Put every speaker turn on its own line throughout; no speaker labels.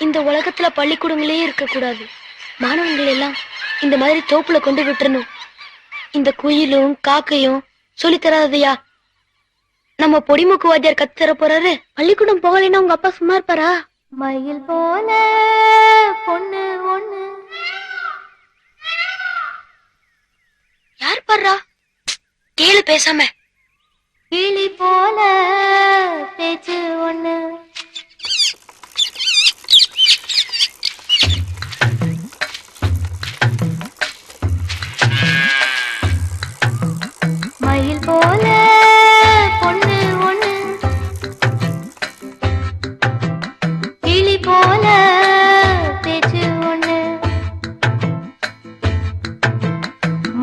இந்த உலகத்துல பள்ளிக்கூடங்களே இருக்க கூடாது. மாணவர்கள் எல்லாம் இந்த மாதிரி தோப்புல கொண்டு விட்டுறணும். இந்த குயிலும் காக்கையும் சொல்லி தராதையா? நம்ம பொடிமுக்கு வாத்தியார் கத்து தர போறாரு. பள்ளிக்கூடம் போகலைன்னா உங்க அப்பா சும்மா இருப்பாரா?
மயில் போல பொண்ணு ஒண்ணு.
யார் பாடுறா? கேளு பேசாம.
கிளி போல பேச்சு ஒண்ணு. மயில் போல பொண்ணு ஒண்ணு. கிளி போல பேச்சு ஒண்ணு.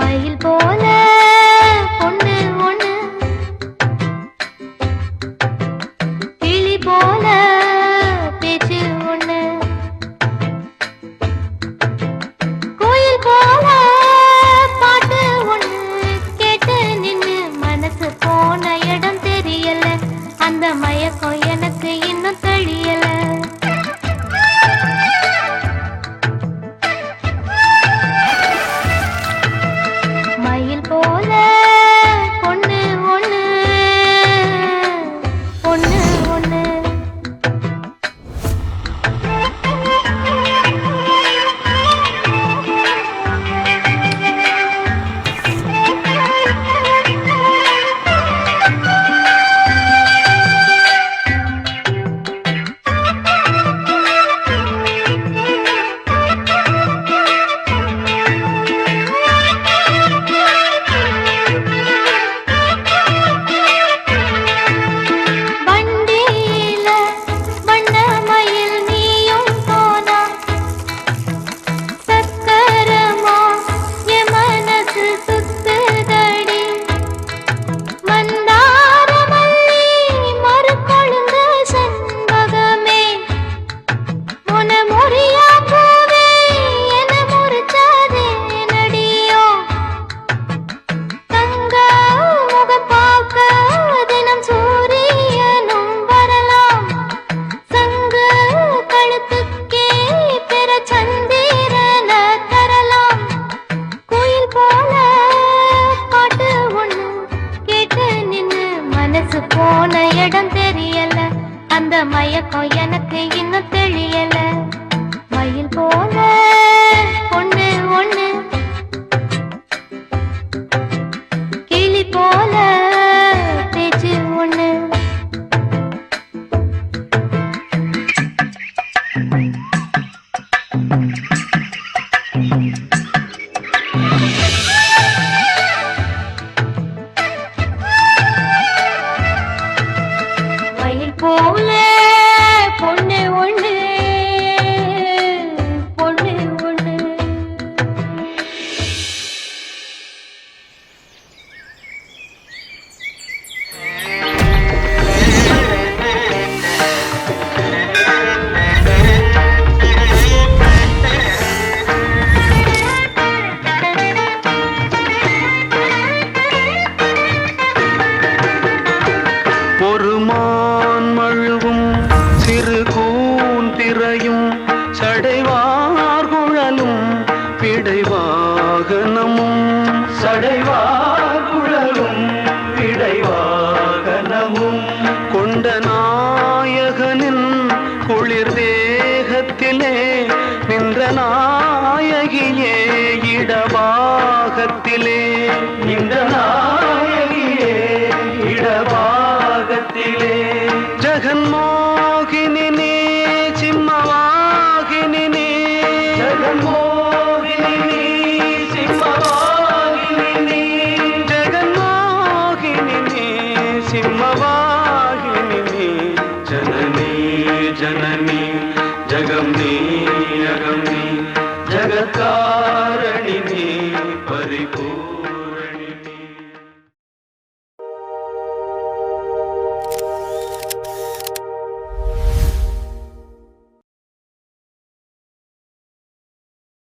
மயில் போல பொண்ணு ஒண்ணு. கிளி போல பேச்சு ஒண்ணு. கோயில் போல பாட்டு ஒண்ணு. கேட்டு நின்னு மனசு போன இடம் தெரியல. அந்த மயக்கம் எனக்கு இன்னும் தெரியல. மயில் போல பொண்ணு ஒண்ணு. பொண்ணு ஒண்ணு. வண்டியில வண்ண மயில் நீயும் போனா. சக்கரமா என் மனசு சுத்துதடி. மந்தார மல்லி மறுகொழுந்து செண்பகமே. உன முறியா பூவே என முறிச்சாதே நடியோ. தங்க முகம் பார்க்க தினம் சூரியனும் வரலாம். சங்கு கழுத்துக்கே பெற சந்திரன தரலாம். கோயில் போல பாட்டு ஒண்ணு. கேட்டு நின்னு மனசு போன இடம் தெரியல. அந்த மயக்கம் எனக்கு இன்னும் தெரியல. மயில் போல பொண்ணு ஒண்ணு. கிளி போல பேச்சு ஒண்ணு. மயில் போல பொண்ணு ஒண்ணு. பொண்ணு ஒண்ணு.
ஒரு மான் மழுவும் சிறு கூந்திரையும் சடைவார் குழலும் பிடைவாகனமும். சடைவார் குழலும் பிடைவாகனமும் கொண்ட நாயகனின் குளிர் தேகத்திலே நின்ற நாயகியே இடபாகத்திலே. நின்ற